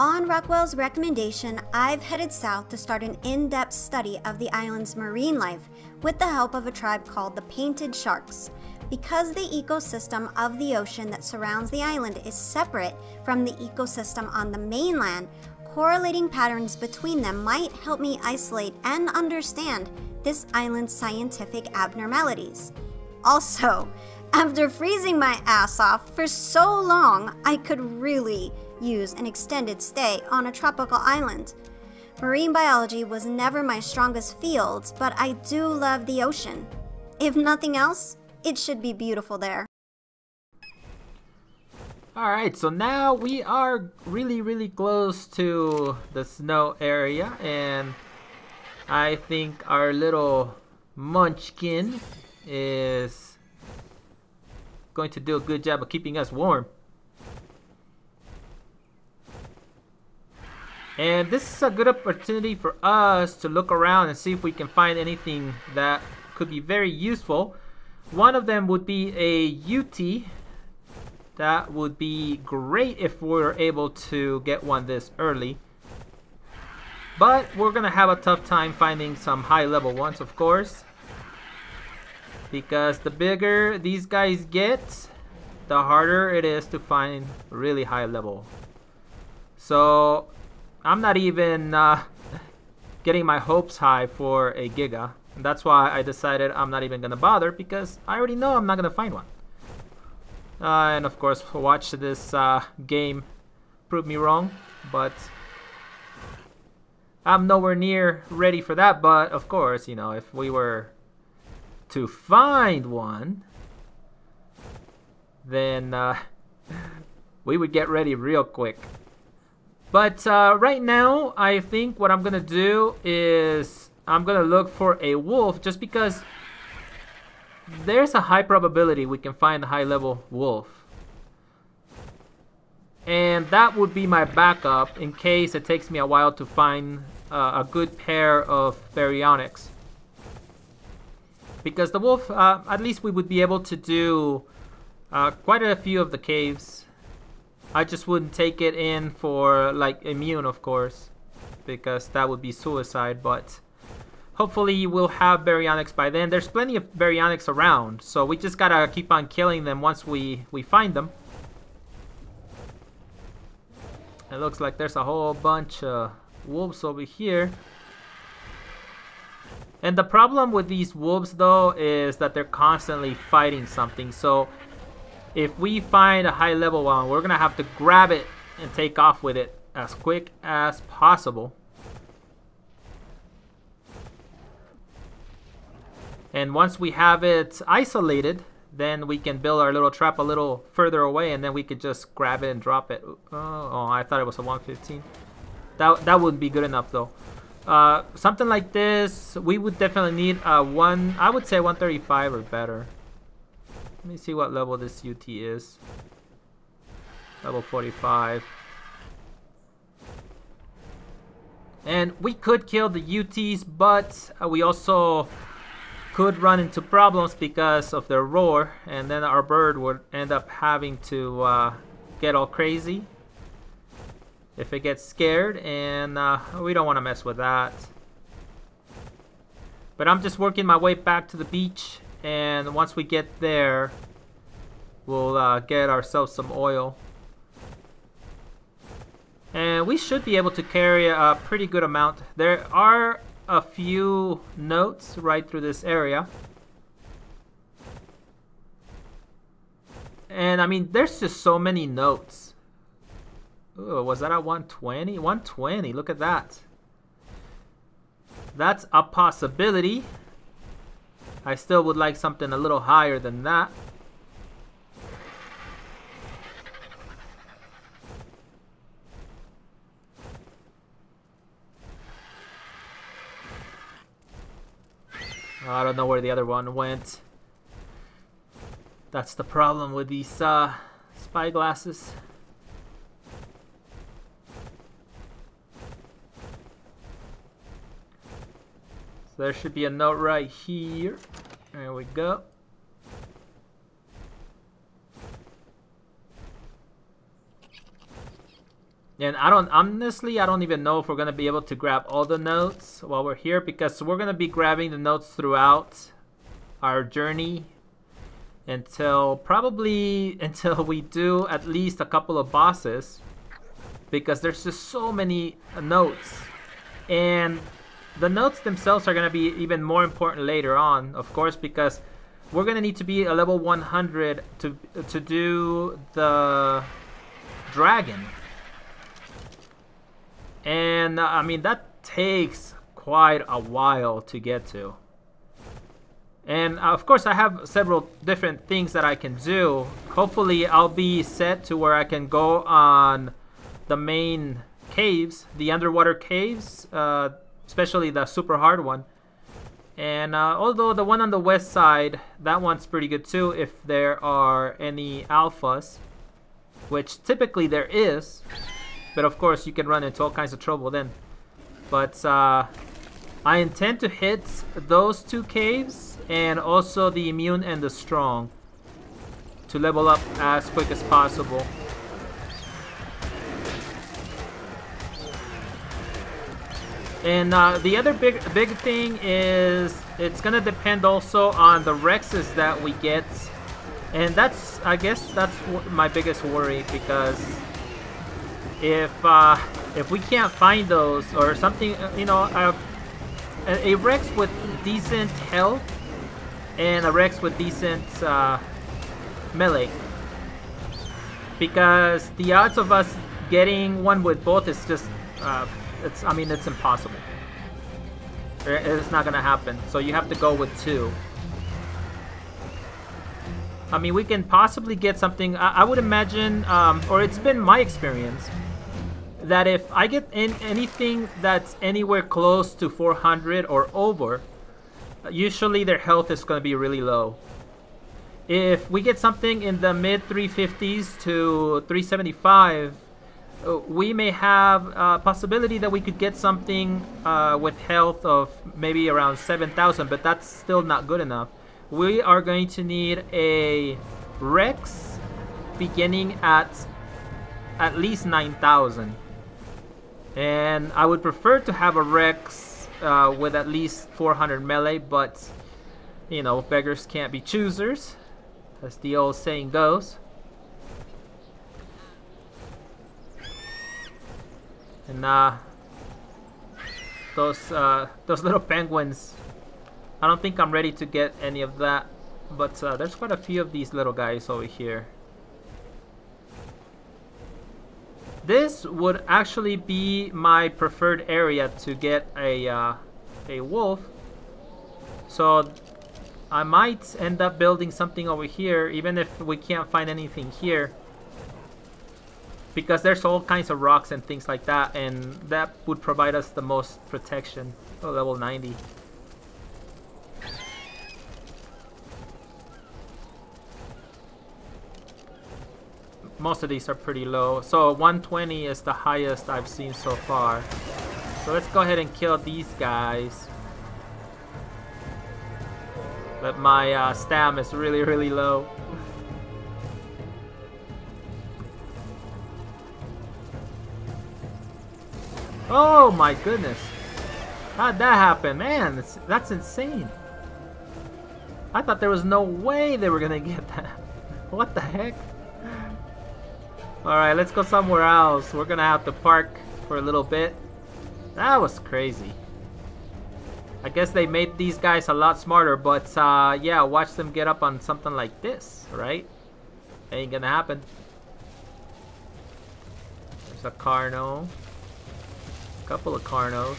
On Rockwell's recommendation, I've headed south to start an in-depth study of the island's marine life with the help of a tribe called the Painted Sharks. Because the ecosystem of the ocean that surrounds the island is separate from the ecosystem on the mainland, correlating patterns between them might help me isolate and understand this island's scientific abnormalities. Also, after freezing my ass off for so long, I could really use an extended stay on a tropical island. Marine biology was never my strongest field, but I do love the ocean. If nothing else, it should be beautiful there. Alright, so now we are really close to the snow area, and I think our little Munchkin is going to do a good job of keeping us warm. And this is a good opportunity for us to look around and see if we can find anything that could be very useful. One of them would be a UT. That would be great if we were able to get one this early. But we're gonna have a tough time finding some high level ones, of course. Because the bigger these guys get, the harder it is to find really high level. So I'm not even getting my hopes high for a Giga. And that's why I decided I'm not even gonna bother, because I already know I'm not gonna find one. And of course, watch this game prove me wrong, but I'm nowhere near ready for that. But of course, you know, if we were to find one, then we would get ready real quick. But right now, I think what I'm gonna do is I'm gonna look for a wolf, just because there's a high probability we can find a high level wolf. And that would be my backup in case it takes me a while to find a good pair of baryonyx. Because the wolf, at least we would be able to do quite a few of the caves. I just wouldn't take it in for like immune, of course, because that would be suicide. But hopefully we'll have baryonyx by then. There's plenty of baryonyx around, so we just gotta keep on killing them once we find them. It looks like there's a whole bunch of wolves over here. And the problem with these wolves, though, is that they're constantly fighting something. So if we find a high level one, we're gonna have to grab it and take off with it as quick as possible. And once we have it isolated, then we can build our little trap a little further away, and then we could just grab it and drop it. Oh, I thought it was a 115. That wouldn't be good enough, though. Something like this, we would definitely need a I would say 135 or better. Let me see what level this UT is. Level 45. And we could kill the UTs, but we also could run into problems because of their roar, and then our bird would end up having to get all crazy if it gets scared, and we don't want to mess with that. But I'm just working my way back to the beach, and once we get there, we'll get ourselves some oil. And we should be able to carry a pretty good amount. There are a few notes right through this area. And I mean, there's just so many notes. Ooh, was that a 120? 120, look at that. That's a possibility. I still would like something a little higher than that. I don't know where the other one went. That's the problem with these spyglasses. So there should be a note right here. There we go. And honestly, I don't even know if we're going to be able to grab all the notes while we're here, because we're going to be grabbing the notes throughout our journey probably until we do at least a couple of bosses, because there's just so many notes. And the notes themselves are going to be even more important later on, of course, because we're going to need to be a level 100 to do the dragon. And I mean, that takes quite a while to get to. And of course, I have several different things that I can do. Hopefully, I'll be set to where I can go on the main caves, the underwater caves, especially the super hard one. And although the one on the west side, that one's pretty good too if there are any alphas, which typically there is. But of course, you can run into all kinds of trouble then. But I intend to hit those two caves and also the immune and the strong to level up as quick as possible. And the other big thing is it's gonna depend also on the Rexes that we get, and I guess that's my biggest worry, because if we can't find those or something, you know, a Rex with decent health and a Rex with decent melee, because the odds of us getting one with both is just I mean, it's impossible. It's not gonna happen. So you have to go with two. I mean, we can possibly get something. I would imagine, or it's been my experience, that if I get anything that's anywhere close to 400 or over, usually their health is gonna be really low. If we get something in the mid 350s to 375, we may have a possibility that we could get something with health of maybe around 7,000, but that's still not good enough. We are going to need a Rex beginning at least 9,000. And I would prefer to have a Rex with at least 400 melee, but, you know, beggars can't be choosers, as the old saying goes. And those little penguins, I don't think I'm ready to get any of that, but there's quite a few of these little guys over here. This would actually be my preferred area to get a wolf, so I might end up building something over here, even if we can't find anything here, because there's all kinds of rocks and things like that, and that would provide us the most protection. Oh, level 90. Most of these are pretty low. So 120 is the highest I've seen so far. So let's go ahead and kill these guys. But my stam is really, really low. Oh my goodness. How'd that happen? Man, that's insane. I thought there was no way they were gonna get that. What the heck? Alright, let's go somewhere else. We're gonna have to park for a little bit. That was crazy. I guess they made these guys a lot smarter, but yeah, watch them get up on something like this, right? Ain't gonna happen. There's a Carno. Couple of Carnos,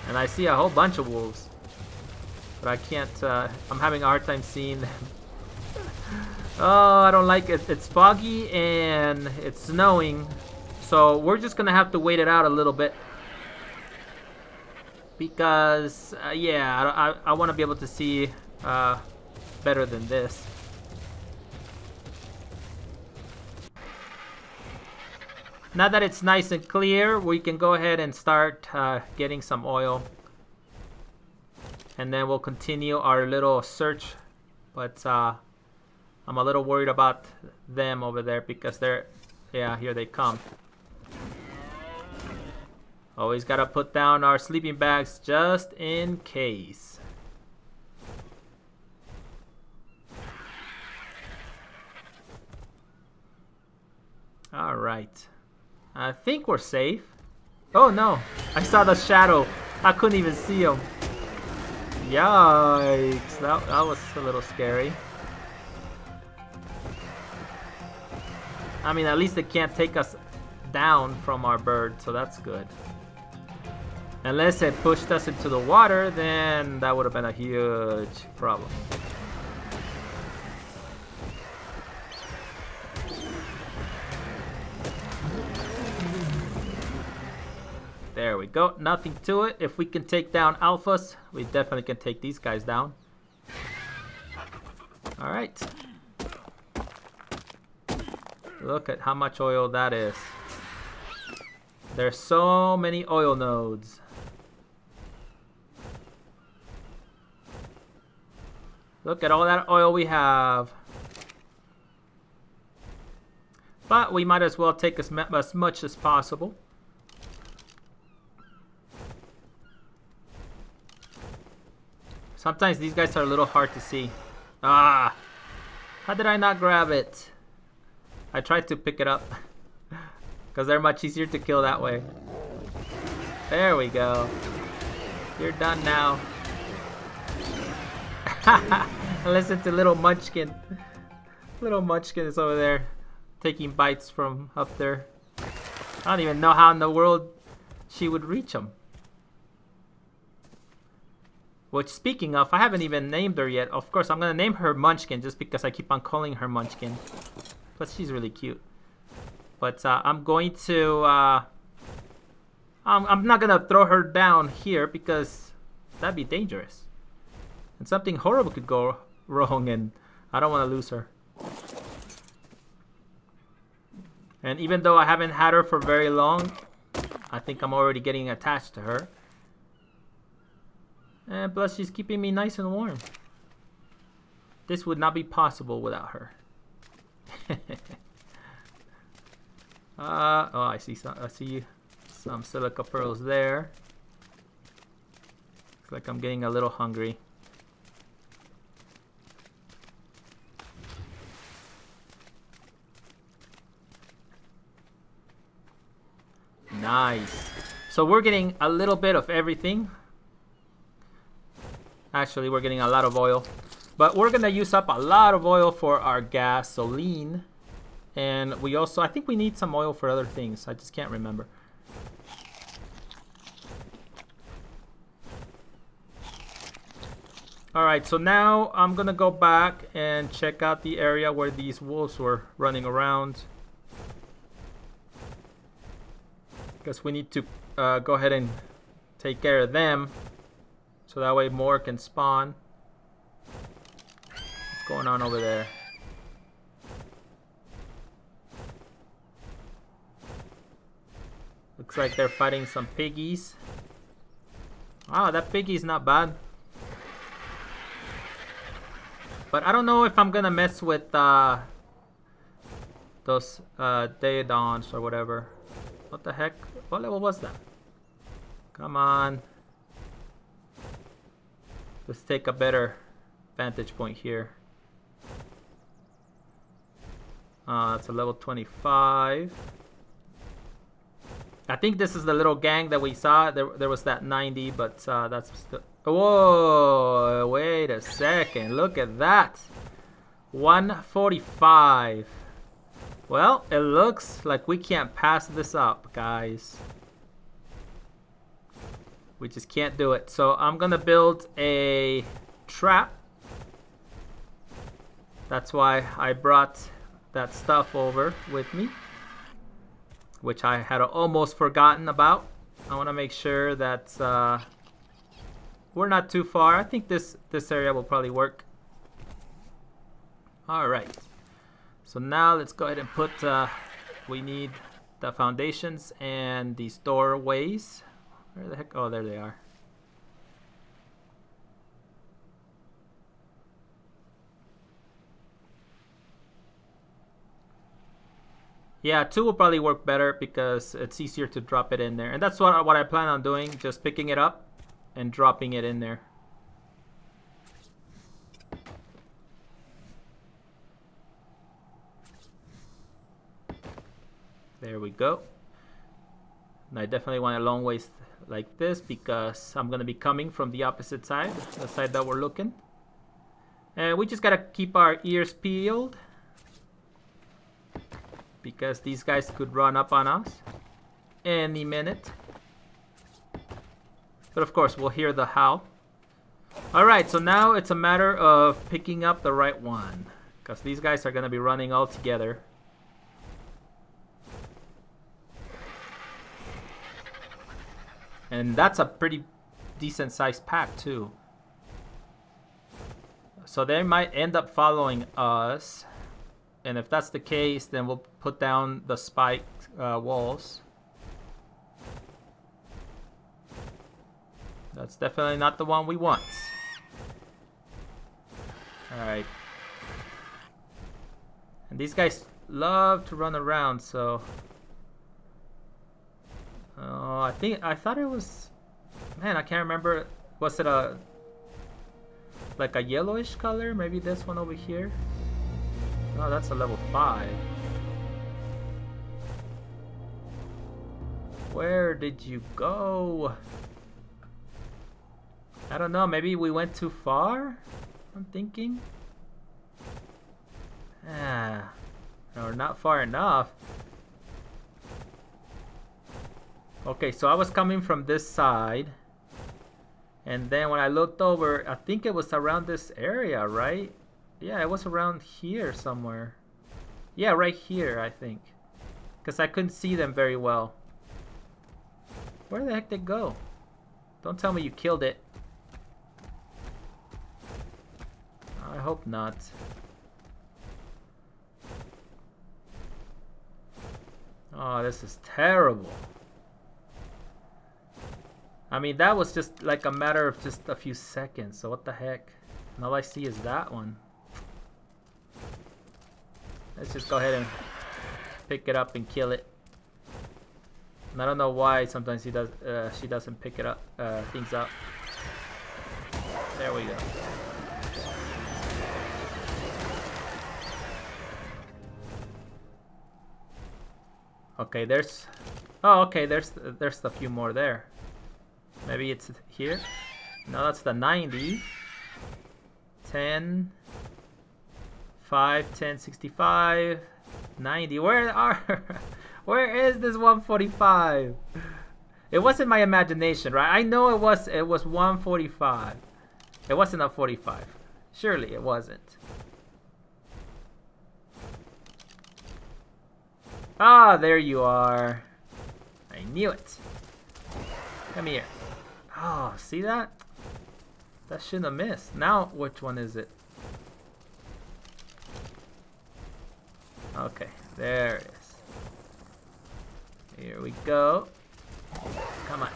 and I see a whole bunch of wolves, but I can't, I'm having a hard time seeing them. Oh, I don't like it. It's foggy and it's snowing, so we're just gonna have to wait it out a little bit, because yeah, I want to be able to see better than this. Now that it's nice and clear, we can go ahead and start getting some oil. And then we'll continue our little search. But I'm a little worried about them over there, because they're Yeah, here they come. Always gotta put down our sleeping bags just in case. Alright. I think we're safe. Oh no! I saw the shadow. I couldn't even see him. Yikes. That was a little scary. I mean, at least they can't take us down from our bird, so that's good. Unless it pushed us into the water, then that would have been a huge problem. There we go. Nothing to it. If we can take down alphas, we definitely can take these guys down. Alright. Look at how much oil that is. There's so many oil nodes. Look at all that oil we have. But we might as well take as much as possible. Sometimes these guys are a little hard to see. Ah! How did I not grab it? I tried to pick it up. Because they're much easier to kill that way. There we go. You're done now. Listen to little Munchkin. Little Munchkin is over there taking bites from up there. I don't even know how in the world she would reach him. Which, speaking of, I haven't even named her yet. Of course, I'm going to name her Munchkin just because I keep on calling her Munchkin. Plus, she's really cute. But I'm going to... I'm not going to throw her down here because that'd be dangerous. And something horrible could go wrong and I don't want to lose her. And even though I haven't had her for very long, I think I'm already getting attached to her. And plus, she's keeping me nice and warm. This would not be possible without her. Oh, I see some silica pearls there. Looks like I'm getting a little hungry. Nice. So we're getting a little bit of everything. Actually, we're getting a lot of oil. But we're going to use up a lot of oil for our gasoline. And we also, I think we need some oil for other things. I just can't remember. Alright, so now I'm going to go back and check out the area where these wolves were running around. Because we need to go ahead and take care of them. So that way more can spawn. What's going on over there? Looks like they're fighting some piggies. Wow, that piggie's not bad. But I don't know if I'm gonna mess with those Daedons or whatever. What the heck? What level was that? Come on. Let's take a better vantage point here. It's a level 25. I think this is the little gang that we saw. There was that 90, but that's still... Whoa, wait a second. Look at that. 145. Well, it looks like we can't pass this up, guys. We just can't do it. So I'm going to build a trap. That's why I brought that stuff over with me, which I had almost forgotten about. I want to make sure that we're not too far. I think this area will probably work. All right. So now let's go ahead and put, we need the foundations and these doorways. Where the heck? Oh, there they are. Yeah, 2 will probably work better because it's easier to drop it in there. And that's what I plan on doing, just picking it up and dropping it in there. There we go. And I definitely want a long waist like this because I'm going to be coming from the opposite side, the side that we're looking. And we just got to keep our ears peeled because these guys could run up on us any minute. But of course, we'll hear the howl. Alright, so now it's a matter of picking up the right one because these guys are going to be running all together. And that's a pretty decent sized pack too. So they might end up following us. And if that's the case, then we'll put down the spiked walls. That's definitely not the one we want. Alright. And these guys love to run around, so... I thought it was... Man, I can't remember. Was it a... like a yellowish color? Maybe this one over here? Oh, that's a level 5. Where did you go? I don't know, maybe we went too far? I'm thinking. Or not far enough. Okay, so I was coming from this side. And then when I looked over, I think it was around this area, right? Yeah, it was around here somewhere. Yeah, right here, I think. Because I couldn't see them very well. Where the heck did it go? Don't tell me you killed it. I hope not. Oh, this is terrible. I mean, that was just like a matter of just a few seconds. So what the heck? And all I see is that one. Let's just go ahead and pick it up and kill it. And I don't know why sometimes she doesn't pick it up, things up. There we go. Okay, there's... Oh, okay, there's a few more there. Maybe it's here. No, that's the 90. 10. 5, 10, 65. 90. Where is this 145? It wasn't my imagination, right? I know it was 145. It wasn't a 45. Surely it wasn't. Ah, there you are. I knew it. Come here. Oh, see that? That shouldn't have missed. Now, which one is it? Okay, there it is. Here we go. Come on.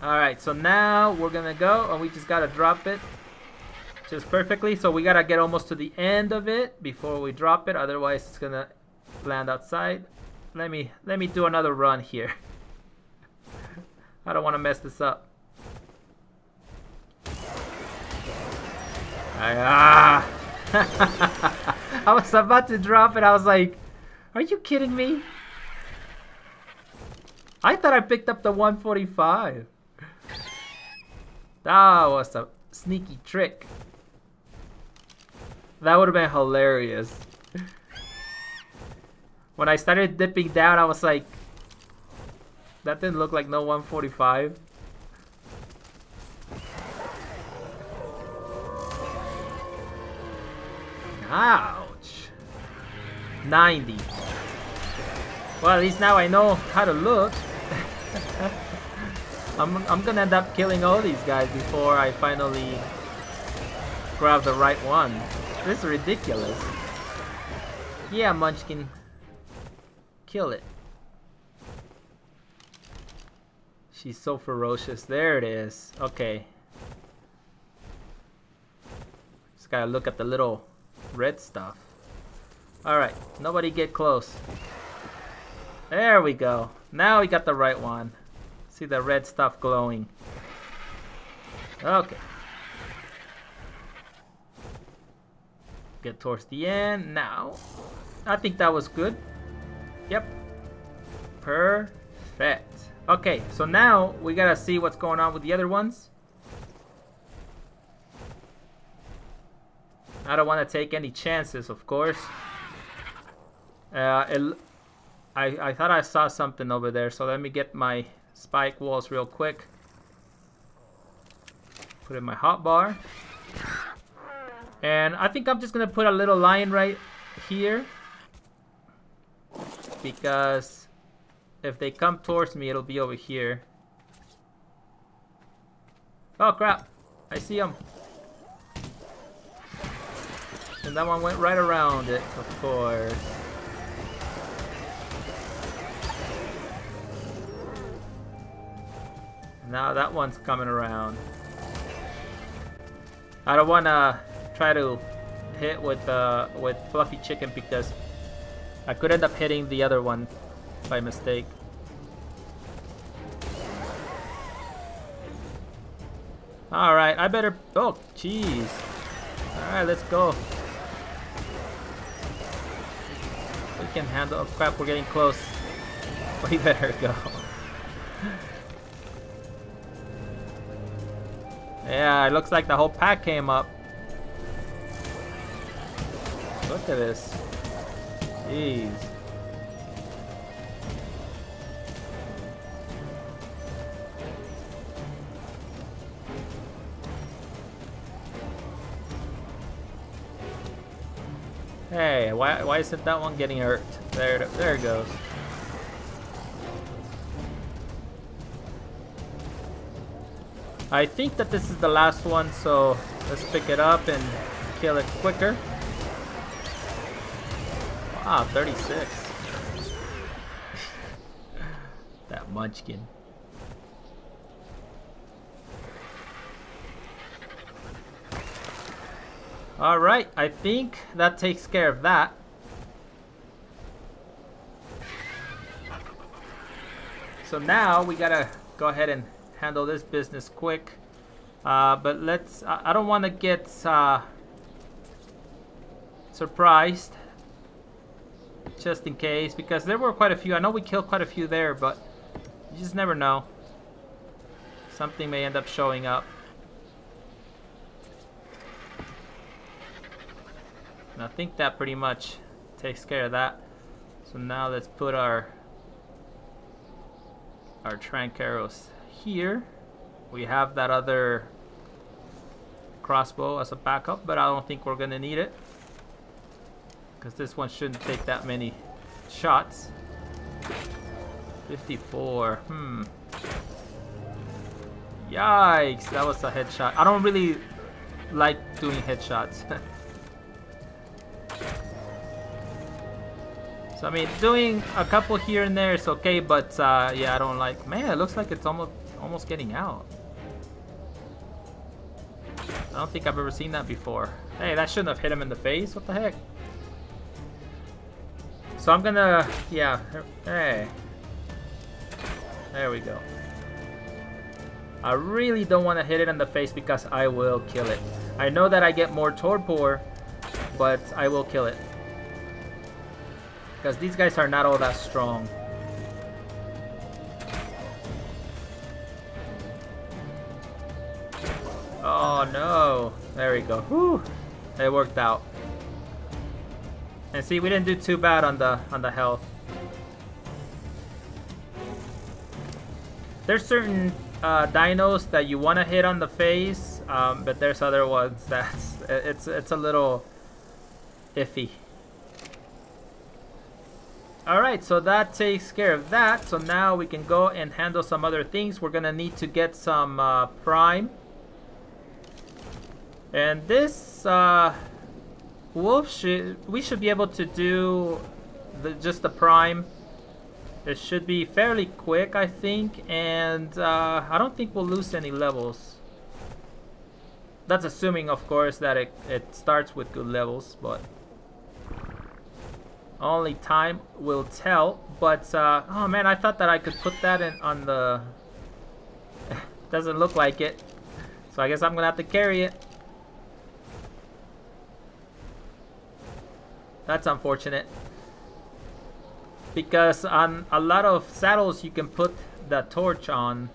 Alright, so now we're gonna go and we just gotta drop it just perfectly. So we gotta get almost to the end of it before we drop it, otherwise it's gonna land outside. Let me do another run here. I don't want to mess this up. I was about to drop it. I was like, are you kidding me? I thought I picked up the 145. That was a sneaky trick. That would have been hilarious. When I started dipping down, I was like, that didn't look like no 145. Ouch. 90. Well, at least now I know how to look. I'm gonna end up killing all these guys before I finally grab the right one. This is ridiculous. Yeah, Munchkin. Kill it. She's so ferocious. There it is. Okay. Just gotta look at the little red stuff. Alright, nobody get close. There we go. Now we got the right one. See the red stuff glowing. Okay. Get towards the end now. I think that was good. Yep. Perfect. Okay, so now we gotta see what's going on with the other ones. I don't want to take any chances, of course. I thought I saw something over there, so let me get my spike walls real quick. Put in my hotbar. And I think I'm just gonna put a little line right here, because if they come towards me, it'll be over here. Oh crap, I see them. And that one went right around it, of course. Now that one's coming around. I don't want to try to hit with Fluffy Chicken because I could end up hitting the other one by mistake. Alright, I better... Oh, jeez. Alright, let's go. We can handle... Oh crap, we're getting close. We better go. Yeah, it looks like the whole pack came up. Look at this. Jeez. Hey, why isn't that one getting hurt? There it goes. I think that this is the last one, so let's pick it up and kill it quicker. Wow, 36. That Munchkin. Alright, I think that takes care of that. So now we gotta go ahead and handle this business quick. But let's... I don't want to get surprised. Just in case, because there were quite a few. I know we killed quite a few there, but you just never know. Something may end up showing up. And I think that pretty much takes care of that. So now let's put our trank arrows here. We have that other crossbow as a backup, but I don't think we're gonna need it because this one shouldn't take that many shots. 54. Yikes, that was a headshot. I don't really like doing headshots. So I mean, doing a couple here and there is okay, but yeah, I don't like... Man, it looks like it's almost getting out. I don't think I've ever seen that before. Hey, that shouldn't have hit him in the face. What the heck? So I'm gonna... Yeah. Hey. There we go. I really don't want to hit it in the face because I will kill it. I know that I get more torpor, but I will kill it. Because these guys are not all that strong. Oh no. There we go. Whew. It worked out. And see, we didn't do too bad on the health. There's certain dinos that you want to hit on the face, but there's other ones that's it's a little iffy. Alright, so that takes care of that. So now we can go and handle some other things. We're gonna need to get some prime. And this wolf, we should be able to do just the prime. It should be fairly quick, I think. And I don't think we'll lose any levels. That's assuming, of course, that it starts with good levels, but... Only time will tell. But oh man, I thought that I could put that in on the. Doesn't look like it. So I guess I'm gonna have to carry it. That's unfortunate. Because on a lot of saddles you can put the torch on,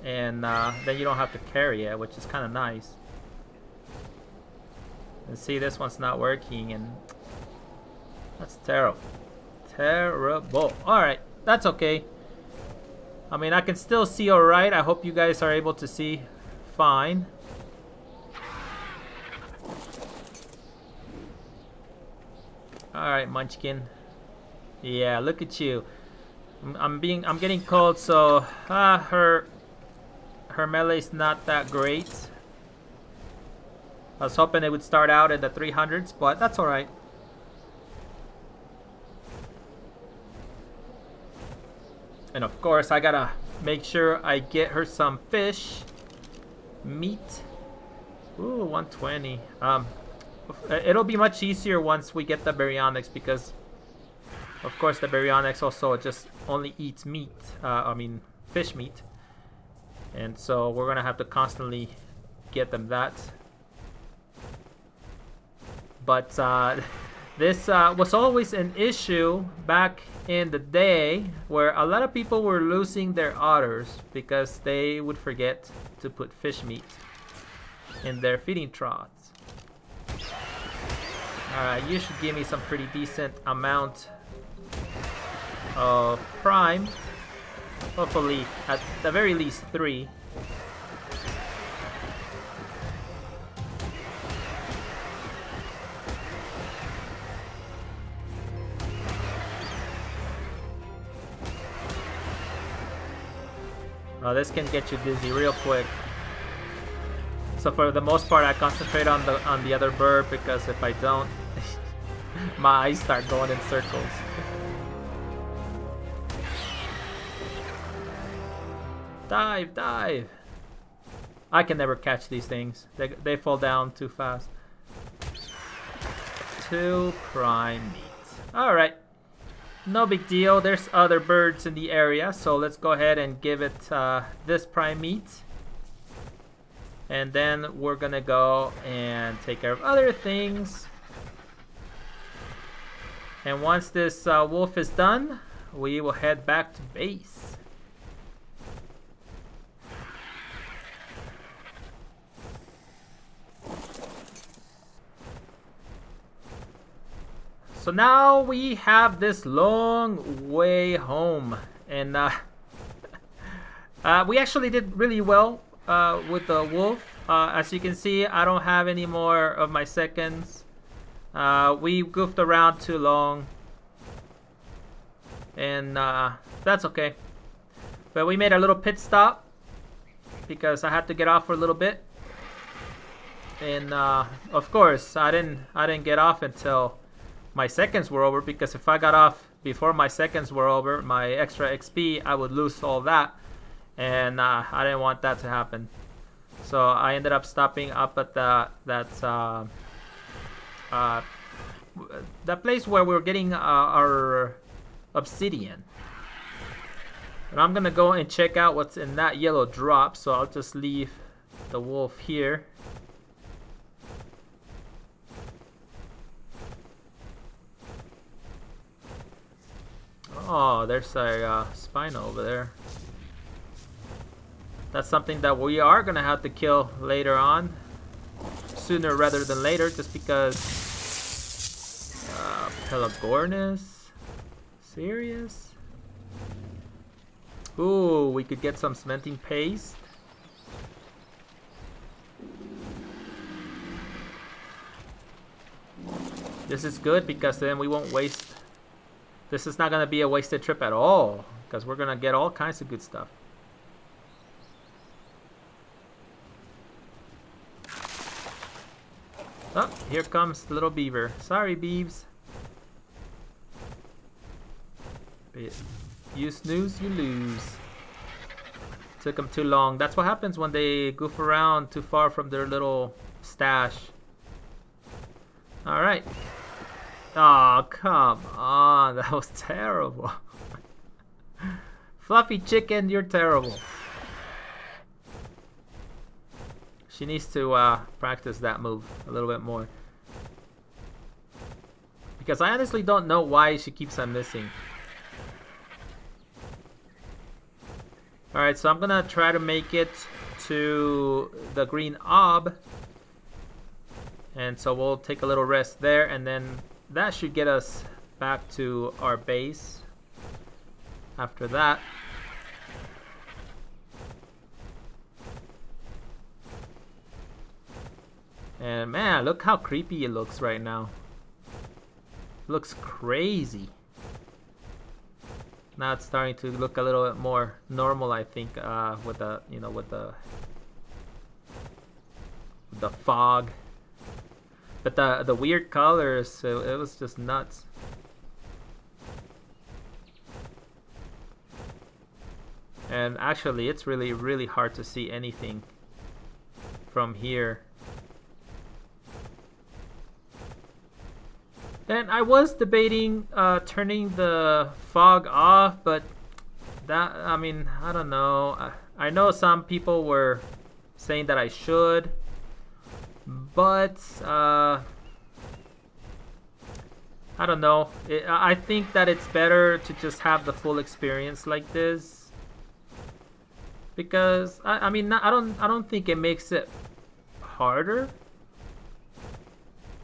and then you don't have to carry it, which is kind of nice. And see, this one's not working, and that's terrible. Terrible. Alright, that's okay. I mean, I can still see alright. I hope you guys are able to see fine. Alright, Munchkin. Yeah, look at you. I'm getting cold, so her melee's not that great. I was hoping it would start out in the 300s, but that's alright. And of course, I gotta make sure I get her some fish. Meat. Ooh, 120. It'll be much easier once we get the baryonyx, because of course the baryonyx also just only eats meat. I mean fish meat. And so we're gonna have to constantly get them that. But this was always an issue back in the day, where a lot of people were losing their otters because they would forget to put fish meat in their feeding troughs. Alright, you should give me some pretty decent amount of prime. Hopefully, at the very least 3. Oh, this can get you dizzy real quick. So for the most part, I concentrate on the other bird, because if I don't, my eyes start going in circles. Dive, dive! I can never catch these things. They fall down too fast. 2 prime meat. Alright. No big deal. There's other birds in the area, so let's go ahead and give it this prime meat. And then we're gonna go and take care of other things. And once this wolf is done, we will head back to base. So now we have this long way home, and we actually did really well with the wolf. As you can see, I don't have any more of my seconds. We goofed around too long, and that's okay. But we made a little pit stop because I had to get off for a little bit, and of course I didn't get off until my seconds were over, because if I got off before my seconds were over, my extra XP, I would lose all that, and I didn't want that to happen. So I ended up stopping up at that place where we were getting our obsidian. And I'm gonna go and check out what's in that yellow drop, so I'll just leave the wolf here. Oh, there's a spino over there. That's something that we are gonna have to kill later on, sooner rather than later, just because. Pelagornis? Serious? Ooh, we could get some cementing paste. This is good, because then we won't waste. This is not going to be a wasted trip at all, because we're going to get all kinds of good stuff. Oh, here comes the little beaver. Sorry, Beebs. You snooze, you lose. Took them too long. That's what happens when they goof around too far from their little stash. Alright. Oh, come on. That was terrible. Fluffy chicken, you're terrible. She needs to practice that move a little bit more. Because I honestly don't know why she keeps on missing. Alright, so I'm gonna try to make it to the green ob. And so we'll take a little rest there, and then that should get us back to our base after that. And man, look how creepy it looks right now. It looks crazy. Now it's starting to look a little bit more normal, I think, with the, you know, with the fog. But the weird colors, it was just nuts. And actually, it's really, really hard to see anything from here. And I was debating turning the fog off, but that, I mean, I don't know. I know some people were saying that I should, but I don't know. I think that it's better to just have the full experience like this, because I mean, I don't think it makes it harder,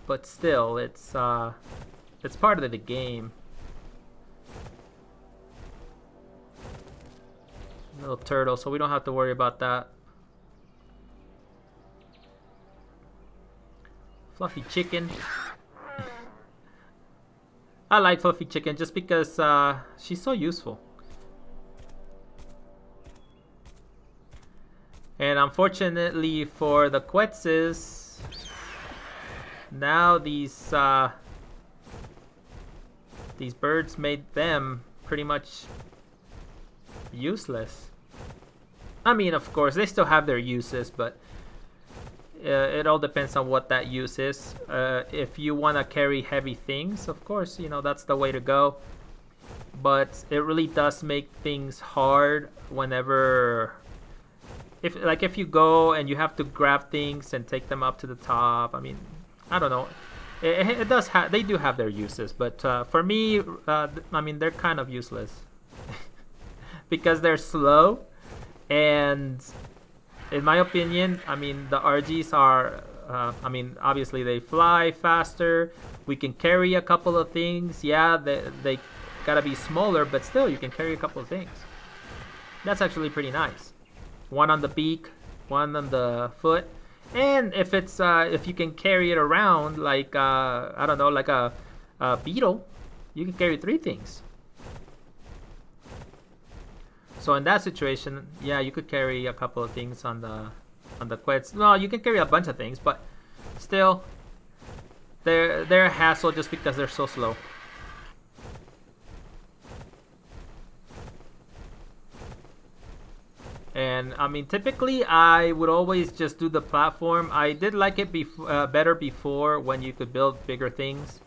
but still, it's part of the game. Little turtle, so we don't have to worry about that. Fluffy chicken. I like Fluffy chicken just because she's so useful. And unfortunately for the Quetzes, now these birds made them pretty much useless. I mean, of course, they still have their uses, but it all depends on what that use is. If you want to carry heavy things, of course, you know, that's the way to go. But it really does make things hard whenever, if you go and you have to grab things and take them up to the top. I mean, I don't know. It does have, they do have their uses, but for me, I mean, they're kind of useless because they're slow, and in my opinion, I mean, the RGs are, I mean, obviously they fly faster. We can carry a couple of things. Yeah, they gotta be smaller, but still, you can carry a couple of things. That's actually pretty nice. One on the beak, one on the foot. And if it's if you can carry it around like I don't know, like a beetle, you can carry 3 things. So in that situation, yeah, you could carry a couple of things on the Quets. No, you can carry a bunch of things, but still, they're a hassle just because they're so slow. And I mean, typically I would always just do the platform. I did like it better before, when you could build bigger things.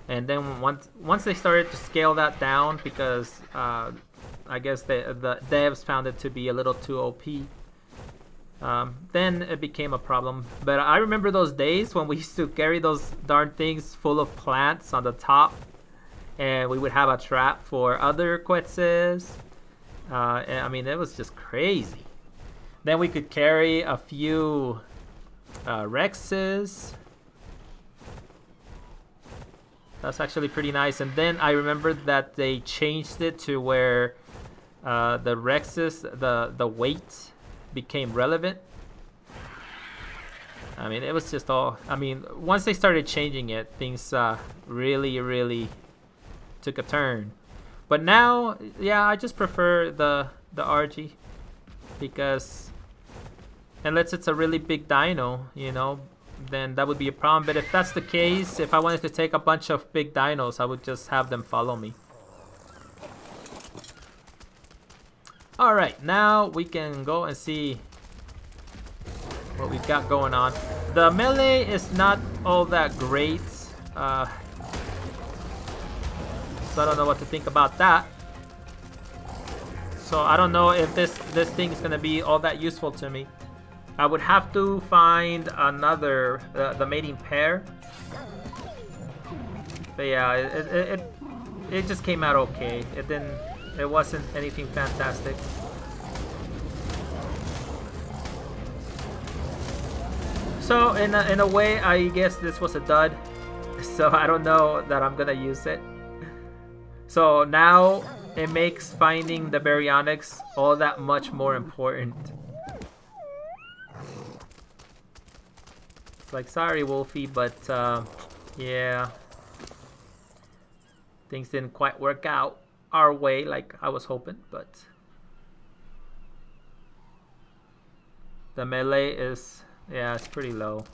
And then once they started to scale that down, because I guess the devs found it to be a little too OP, then it became a problem. But I remember those days when we used to carry those darn things full of plants on the top, and we would have a trap for other Quetzes. I mean, it was just crazy. Then we could carry a few Rexes. That's actually pretty nice. And then I remember that they changed it to where the Rexes, the weight became relevant. I mean, it was just all, I mean, once they started changing it, things really took a turn. But now, yeah, I just prefer the RG, because unless it's a really big dino, you know, then that would be a problem. But if that's the case, if I wanted to take a bunch of big dinos, I would just have them follow me. Alright, now we can go and see what we've got going on. The melee is not all that great. So I don't know what to think about that. So I don't know if this thing is gonna be all that useful to me. I would have to find another the mating pair. But yeah, it just came out okay. It wasn't anything fantastic. So in a way, I guess this was a dud. So I don't know that I'm gonna use it. So now it makes finding the baryonyx all that much more important. It's like, sorry Wolfie, but yeah, things didn't quite work out our way like I was hoping, but the melee is, yeah, it's pretty low.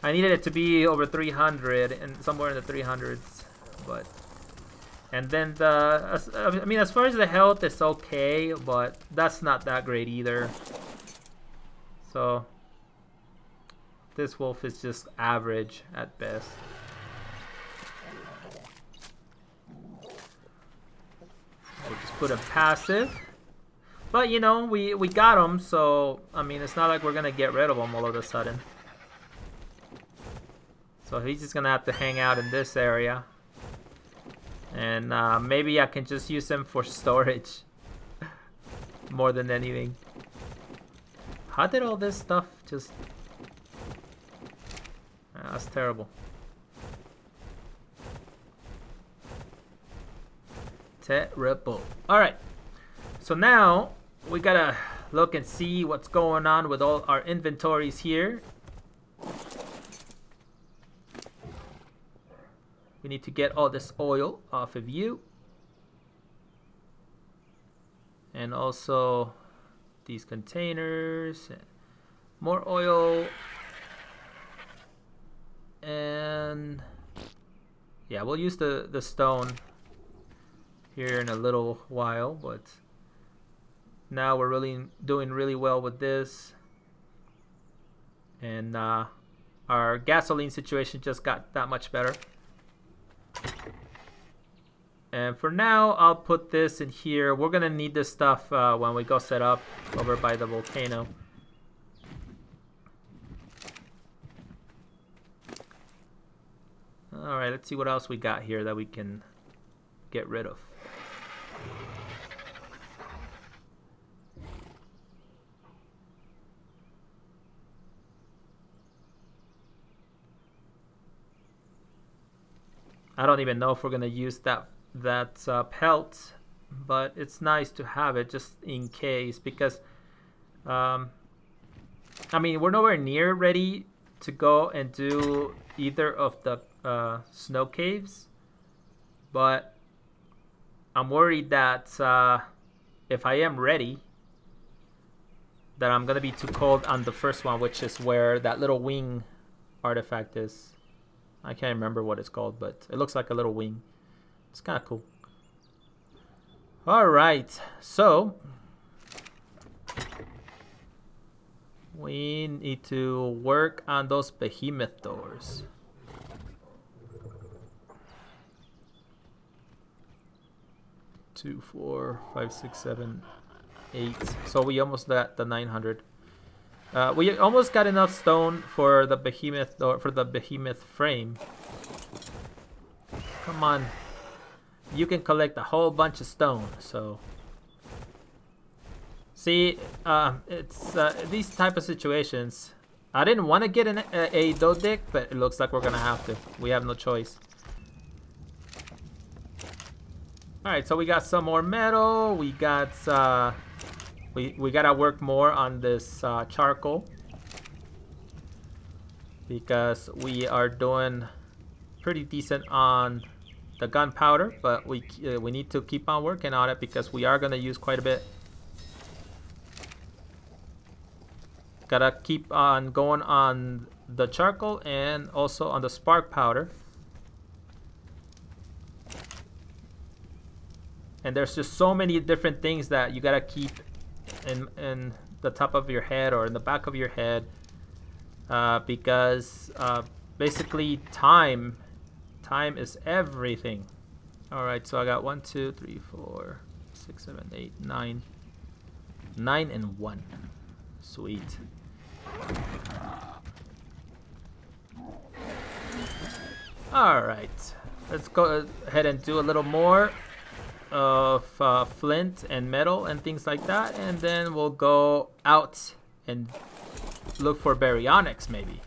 I needed it to be over 300 and somewhere in the 300s, but and then I mean, as far as the health, it's okay, but that's not that great either. So this wolf is just average at best. We'll just put a passive. But you know, we got him, so I mean, it's not like we're gonna get rid of him all of a sudden. So he's just gonna have to hang out in this area. And maybe I can just use him for storage more than anything. How did all this stuff just... that's terrible. Terrible. Alright. So now we gotta look and see what's going on with all our inventories here. We need to get all this oil off of you. And also these containers. More oil. And yeah, we'll use the stone here in a little while, but now we're really doing really well with this. And our gasoline situation just got that much better. And for now, I'll put this in here. We're gonna need this stuff when we go set up over by the volcano. Alright, let's see what else we got here that we can get rid of. I don't even know if we're gonna use that pelt, but it's nice to have it just in case, because I mean, we're nowhere near ready to go and do either of the snow caves, but I'm worried that if I am ready, that I'm gonna be too cold on the first one, which is where that little wing artifact is. I can't remember what it's called, but it looks like a little wing. It's kind of cool. Alright, so we need to work on those behemoth doors. Two, 4, 5, 6, 7, 8. So we almost got the 900. We almost got enough stone for the behemoth door, for the behemoth frame. Come on, you can collect a whole bunch of stone. So see, it's these type of situations. I didn't want to get a dodic, but it looks like we're gonna have to. We have no choice. All right, so we got some more metal. We got we gotta work more on this charcoal, because we are doing pretty decent on the gunpowder, but we need to keep on working on it because we are gonna use quite a bit. Gotta keep on going on the charcoal and also on the spark powder. And there's just so many different things that you gotta keep in the top of your head or in the back of your head, because basically time is everything. All right, so I got 1, 2, 3, 4, 6, 7, 8, 9. 9 and 1. Sweet. All right, let's go ahead and do a little more of flint and metal and things like that, and then we'll go out and look for baryonyx maybe.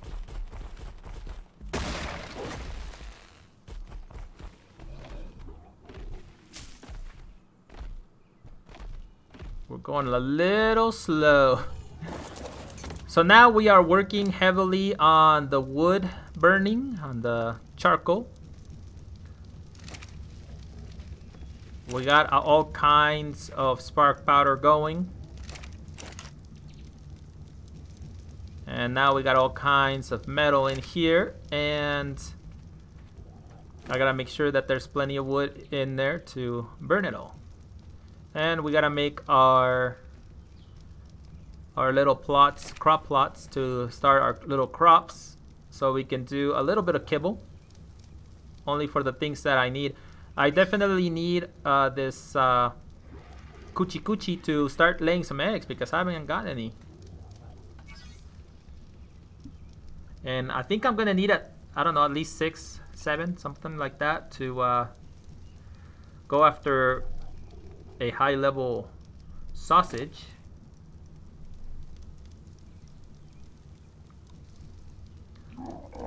We're going a little slow. So now we are working heavily on the wood burning, on the charcoal. We got all kinds of spark powder going. And now we got all kinds of metal in here. And I gotta make sure that there's plenty of wood in there to burn it all. And we gotta make our little plots, crop plots, to start our little crops, so we can do a little bit of kibble, only for the things that I need. I definitely need this coochie coochie to start laying some eggs, because I haven't got any. And I think I'm gonna need I don't know, at least 6, 7, something like that, to go after a high level sausage.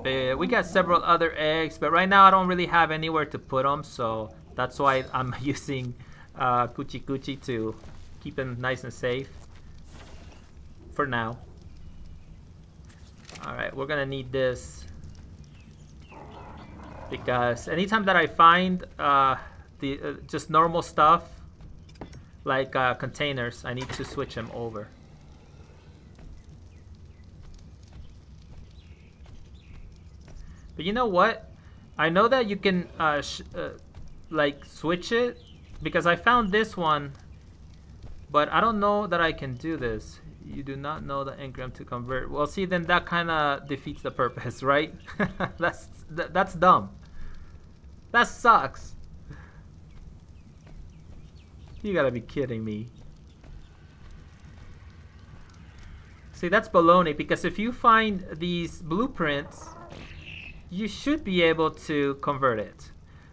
We got several other eggs, but right now I don't really have anywhere to put them, so that's why I'm using Coochie Coochie to keep them nice and safe for now. Alright, we're gonna need this, because anytime that I find just normal stuff like containers, I need to switch them over. But you know what? I know that you can like switch it, because I found this one, but I don't know that I can do this. You do not know the engram to convert. Well, see, then that kind of defeats the purpose, right? That's dumb. That sucks. You gotta be kidding me. See, that's baloney, because if you find these blueprints, you should be able to convert it.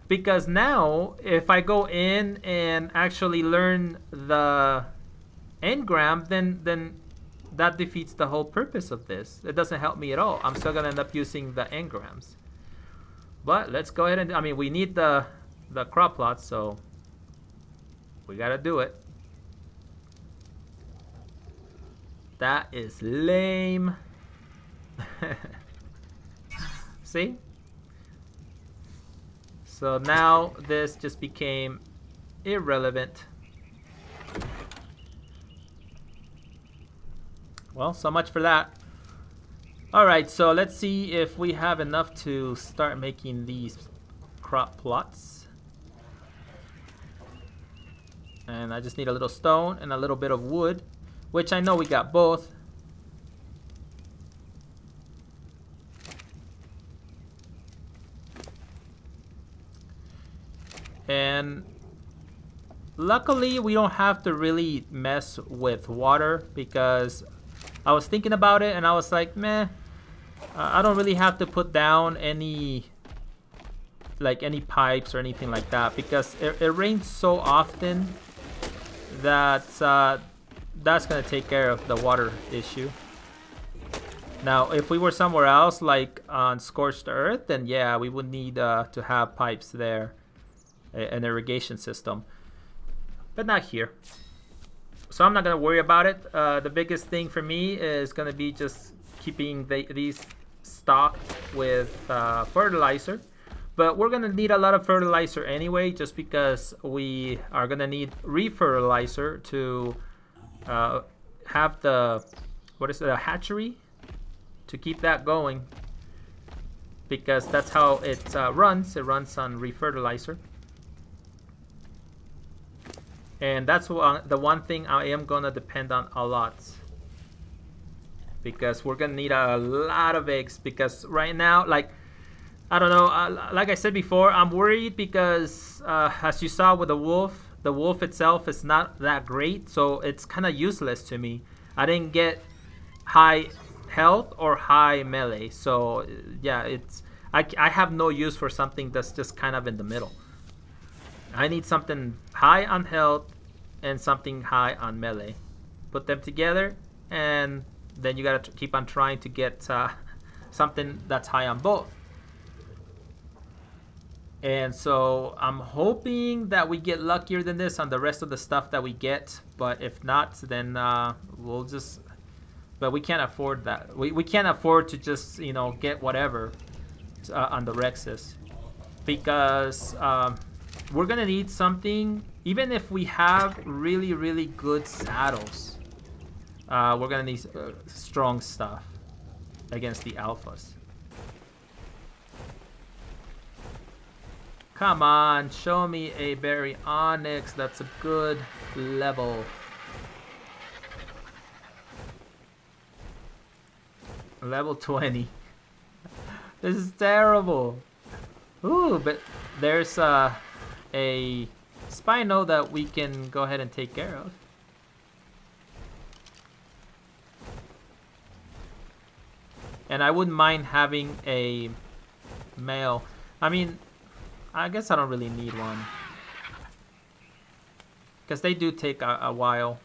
Because now, if I go in and actually learn the engram, then that defeats the whole purpose of this. It doesn't help me at all. I'm still gonna end up using the engrams. But let's go ahead and, I mean, we need the crop plots, so we gotta do it. That is lame. See? So now this just became irrelevant. Well, so much for that. Alright, so let's see if we have enough to start making these crop plots. And I just need a little stone and a little bit of wood, which I know we got both. And luckily we don't have to really mess with water, because I was thinking about it and I was like, meh, I don't really have to put down any pipes or anything like that, because it rains so often that that's gonna take care of the water issue. Now, if we were somewhere else, like on scorched earth, then yeah, we would need to have pipes there, an irrigation system, but not here. So I'm not gonna worry about it. The biggest thing for me is gonna be just keeping these stocked with fertilizer. But we're gonna need a lot of fertilizer anyway, just because we are gonna need refertilizer to have the, what is it, a hatchery, to keep that going, because that's how it runs. It runs on refertilizer. And that's the one thing I am gonna depend on a lot, because we're gonna need a lot of eggs. Because right now, like, I don't know. Like I said before, I'm worried because as you saw with the wolf itself is not that great, so it's kind of useless to me. I didn't get high health or high melee, so yeah, it's I have no use for something that's just kind of in the middle. I need something high on health and something high on melee. Put them together, and then you gotta keep on trying to get something that's high on both. And so I'm hoping that we get luckier than this on the rest of the stuff that we get. But if not, then we'll just... But we can't afford that. We can't afford to just, you know, get whatever on the Rexes. Because we're going to need something. Even if we have really, really good saddles, we're going to need strong stuff against the alphas. Come on, show me a Baryonyx. That's a good level. Level 20. This is terrible. Ooh, but there's a Spino that we can go ahead and take care of. And I wouldn't mind having a male. I mean, I guess I don't really need one. Because they do take a while.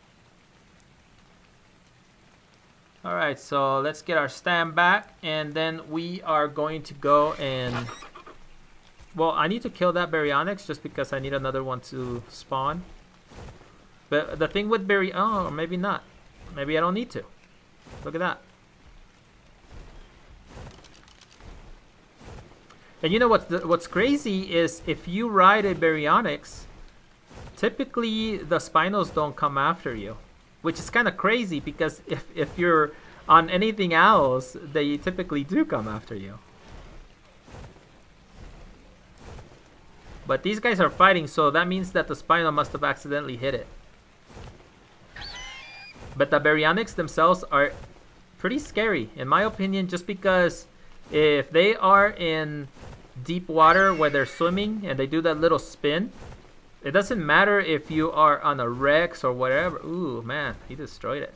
Alright, so let's get our stand back. And then we are going to go and... Well, I need to kill that Baryonyx just because I need another one to spawn. But the thing with Oh, maybe not. Maybe I don't need to. Look at that. And you know what's crazy is if you ride a Baryonyx, typically the Spinos don't come after you. Which is kind of crazy because if you're on anything else, they typically do come after you. But these guys are fighting, so that means that the Spino must have accidentally hit it. But the Baryonyx themselves are pretty scary, in my opinion, just because if they are in deep water where they're swimming and they do that little spin, it doesn't matter if you are on a Rex or whatever. Ooh, man, he destroyed it.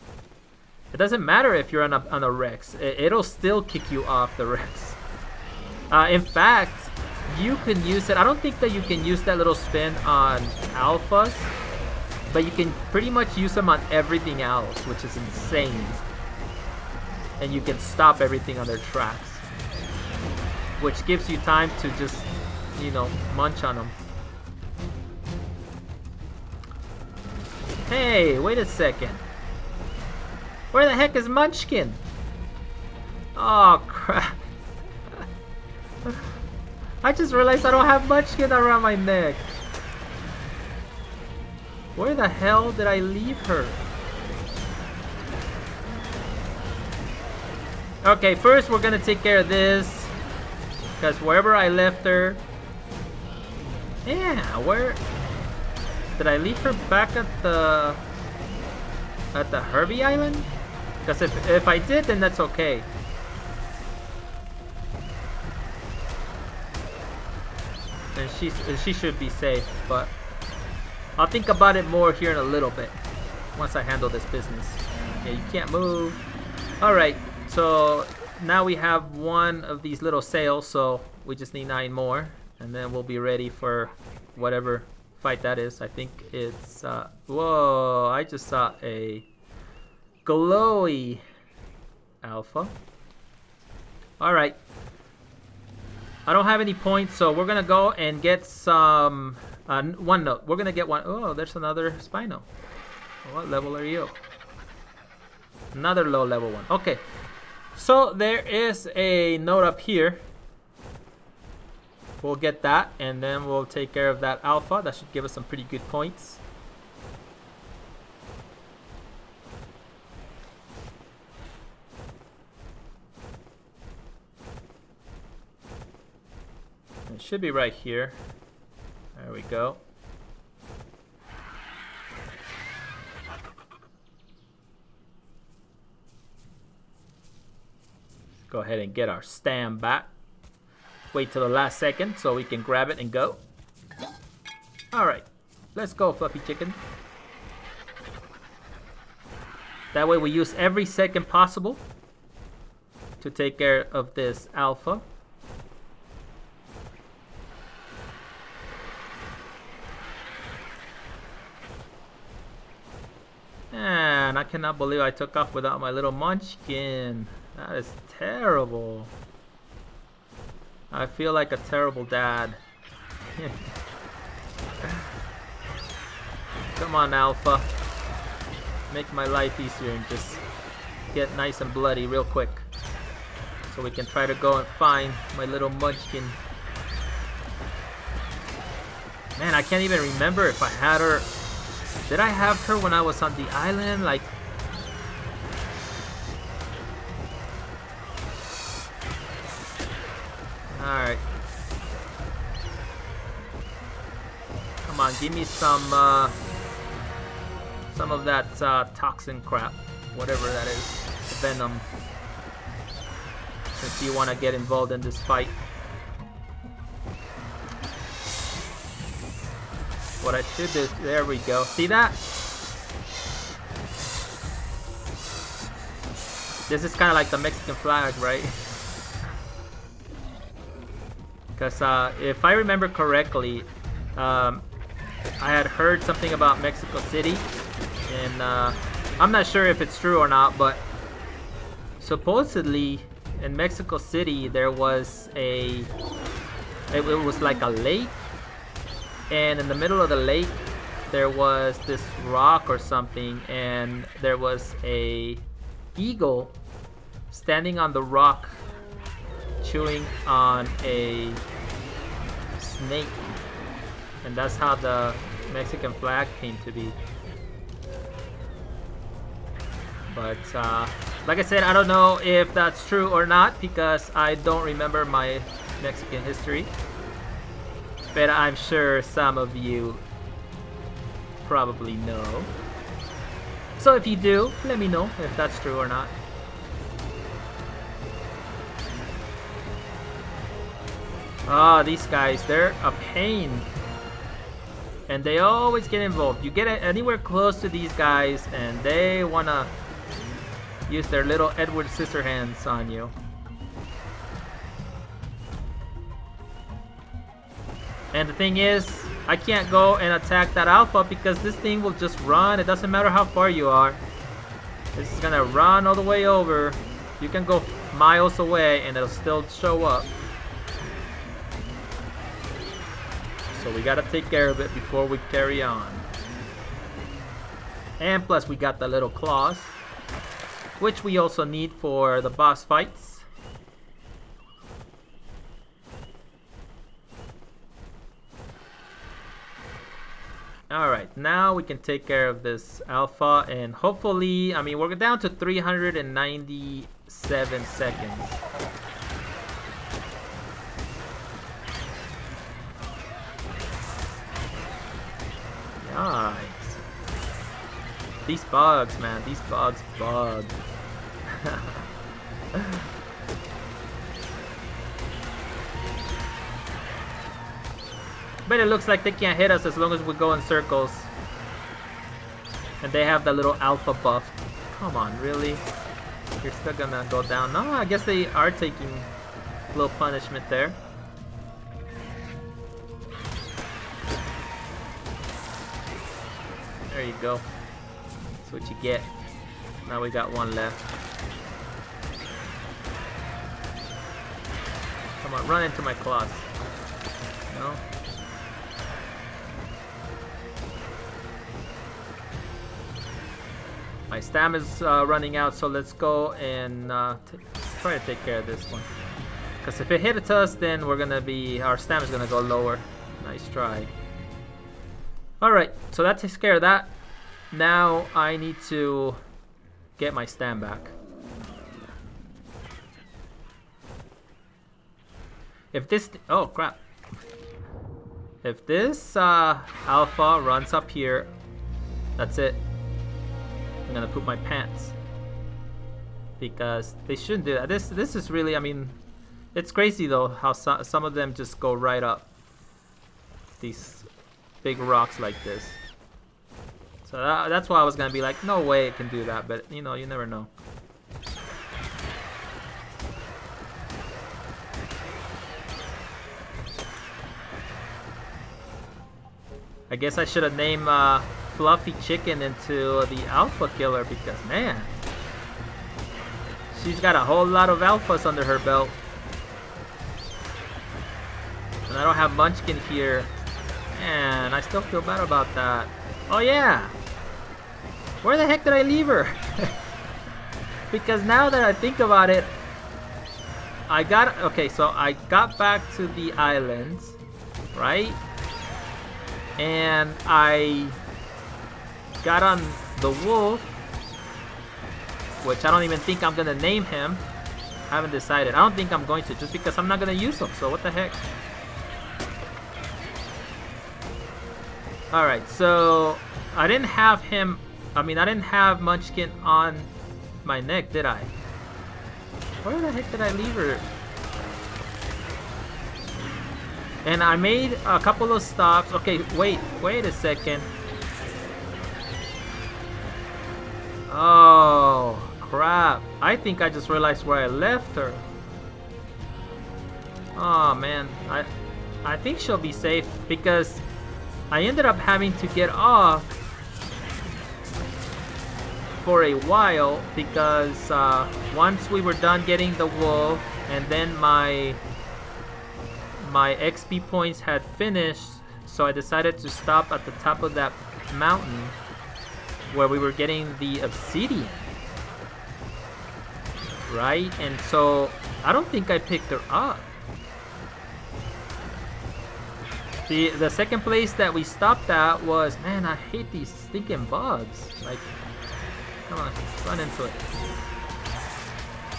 It doesn't matter if you're on a Rex. It'll still kick you off the Rex. In fact, you can use it. I don't think that you can use that little spin on alphas, but you can pretty much use them on everything else, which is insane. And you can stop everything on their tracks, which gives you time to just, you know, munch on them. Hey, wait a second. Where the heck is Munchkin? Oh, crap. I just realized I don't have Munchkin around my neck. Where the hell did I leave her? Okay, first we're gonna take care of this. Because wherever I left her... Yeah, where... Did I leave her back at the Herbie Island? Because if I did, then that's okay. And she should be safe, but I'll think about it more here in a little bit once I handle this business. Yeah, you can't move. Alright, so now we have one of these little sails, so we just need 9 more, and then we'll be ready for whatever fight that is. I think it's whoa, I just saw a glowy alpha. Alright, I don't have any points, so we're gonna go and get some one note. We're gonna get one. Oh, there's another Spino. What level are you? Another low level one. Okay, so there is a note up here. We'll get that, and then we'll take care of that alpha. That should give us some pretty good points. It should be right here. There we go. Go ahead and get our stand back. wait till the last second so we can grab it and go. Alright, let's go, Fluffy Chicken. That way we use every second possible to take care of this alpha. And I cannot believe I took off without my little Munchkin. That is terrible. I feel like a terrible dad. Come on, Alpha. Make my life easier and just get nice and bloody real quick. So we can try to go and find my little Munchkin. Man, I can't even remember if I had her. Did I have her when I was on the island? Like, alright. Come on, give me some of that toxin crap. Whatever that is. Venom. If you want to get involved in this fight. What I should do, there we go. See that? This is kind of like the Mexican flag, right? Because if I remember correctly, I had heard something about Mexico City, and I'm not sure if it's true or not, but supposedly in Mexico City there was it was like a lake, and in the middle of the lake there was this rock or something, and there was a eagle standing on the rock chewing on a snake, and that's how the Mexican flag came to be. But like I said, I don't know if that's true or not because I don't remember my Mexican history. But I'm sure some of you probably know. So if you do, let me know if that's true or not. Ah, these guys, they're a pain. And they always get involved. You get anywhere close to these guys and they wanna use their little Edward Scissorhands on you. And the thing is, I can't go and attack that alpha because this thing will just run. It doesn't matter how far you are. It's just gonna run all the way over. You can go miles away and it'll still show up. So we gotta take care of it before we carry on. And plus we got the little claws, which we also need for the boss fights. Alright, now we can take care of this alpha, and hopefully, I mean, we're down to 397 seconds. Nice. These bugs, man, these bugs bug. But it looks like they can't hit us as long as we go in circles. And they have the little alpha buff. Come on, really? You're still gonna go down? No, I guess they are taking a little punishment there. There you go. That's what you get. Now we got one left. Come on, run into my claws. No? My stamina's running out, so let's go and try to take care of this one. Because if it hits us, then we're gonna be, our stamina's gonna go lower. Nice try. Alright, so that takes care of that. Now I need to get my stam back. If this, oh crap. If this alpha runs up here, that's it. I'm gonna poop my pants because they shouldn't do that. This is really, I mean, It's crazy though how some of them just go right up these big rocks like this. So that's why I was gonna be like, no way it can do that, but you know, you never know. I guess I should have named Fluffy Chicken into the Alpha Killer because, man, she's got a whole lot of alphas under her belt. And I don't have Munchkin here. Man, I still feel bad about that. Oh yeah! Where the heck did I leave her? Because now that I think about it, okay, so I got back to the islands, right? And I got on the wolf, which I don't even think I'm gonna name him. I haven't decided. I don't think I'm going to, just because I'm not gonna use him, so what the heck. Alright, so I didn't have him, I didn't have Munchkin on my neck, did I? Where the heck did I leave her? And I made a couple of stops. Okay, wait a second. Oh, crap. I think I just realized where I left her. Oh, man. I think she'll be safe because I ended up having to get off for a while because once we were done getting the wolf and then my XP points had finished, so I decided to stop at the top of that mountain where we were getting the obsidian, right? And so I don't think I picked her up. The second place that we stopped at was, man, I hate these stinking bugs. Like, come on, run into it.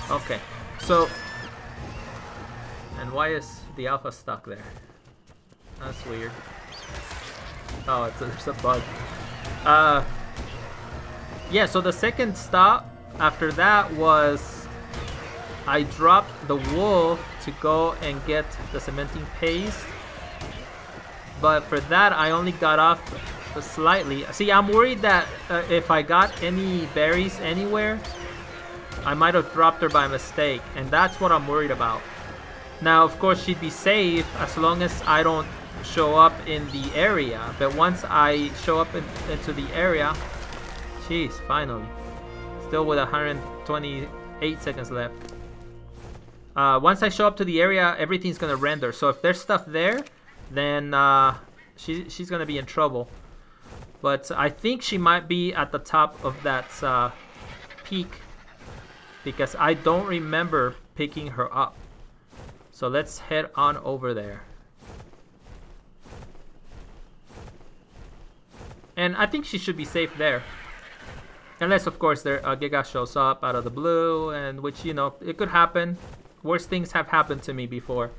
Okay, so, and why is the alpha stuck there? That's weird. Oh, there's a bug. Yeah, so the second stop after that was I dropped the wolf to go and get the cementing paste. But for that, I only got off slightly. See, I'm worried that if I got any berries anywhere, I might have dropped her by mistake. And that's what I'm worried about. Now, of course, she'd be safe as long as I don't show up in the area. But once I show up into the area... Jeez, finally. Still with 128 seconds left. Once I show up to the area, everything's going to render. So if there's stuff there, then she's going to be in trouble. But I think she might be at the top of that peak. Because I don't remember picking her up. So let's head on over there. And I think she should be safe there. Unless, of course, Giga shows up out of the blue, and which, you know, it could happen. Worst things have happened to me before,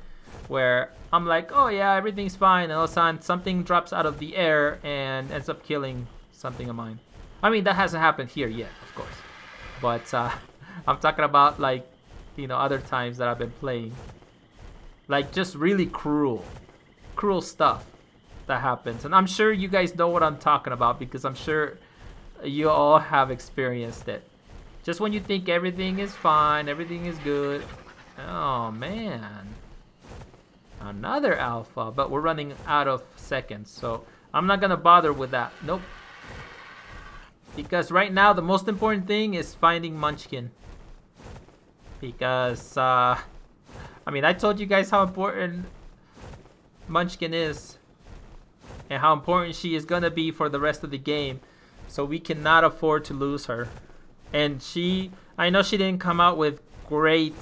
where I'm like, oh yeah, everything's fine, and all of a sudden something drops out of the air and ends up killing something of mine. I mean, that hasn't happened here yet, of course. But I'm talking about, like, you know, other times that I've been playing. Like, just really cruel stuff that happens. And I'm sure you guys know what I'm talking about, because I'm sure you all have experienced it. Just when you think everything is fine, everything is good. Oh man, another alpha, but we're running out of seconds, so I'm not gonna bother with that. Nope, because right now the most important thing is finding Munchkin, because I mean, I told you guys how important Munchkin is and how important she is gonna be for the rest of the game. So we cannot afford to lose her. And I know she didn't come out with great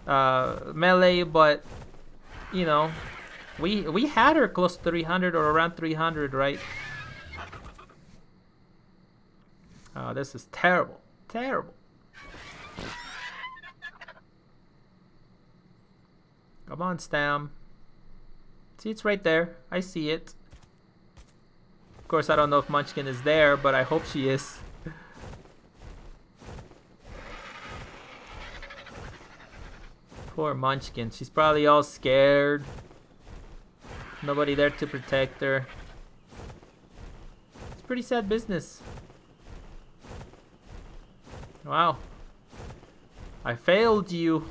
melee, but you know, we had her close to 300 or around 300, right? Oh, this is terrible, terrible. Come on, Stam. See, it's right there. I see it. Of course, I don't know if Munchkin is there, but I hope she is. Poor Munchkin. She's probably all scared. Nobody there to protect her. It's pretty sad business. Wow. I failed you.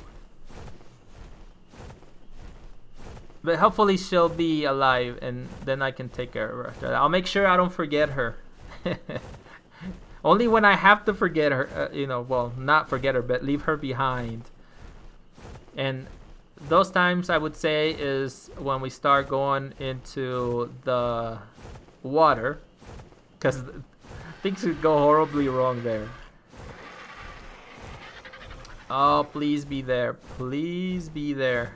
But hopefully she'll be alive and then I can take care of her. I'll make sure I don't forget her. Only when I have to forget her, you know, well, not forget her, but leave her behind. And those times I would say is when we start going into the water, because things could go horribly wrong there. Oh, please be there. Please be there.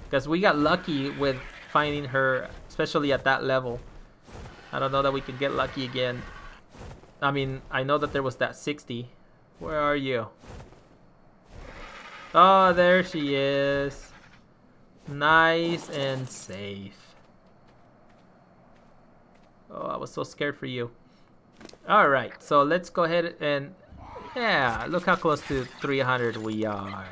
Because we got lucky with finding her, especially at that level. I don't know that we could get lucky again. I mean, I know that there was that 60. Where are you? Oh, there she is. Nice and safe. Oh, I was so scared for you. Alright, so let's go ahead and... Yeah, look how close to 300 we are.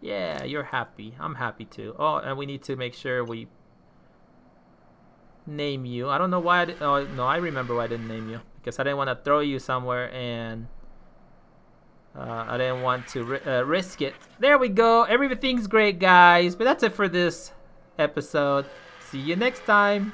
Yeah, you're happy. I'm happy too. Oh, and we need to make sure we name you. I don't know why oh, no, I remember why I didn't name you. Because I didn't want to throw you somewhere and... I didn't want to risk it. There we go. Everything's great, guys. But that's it for this episode. See you next time.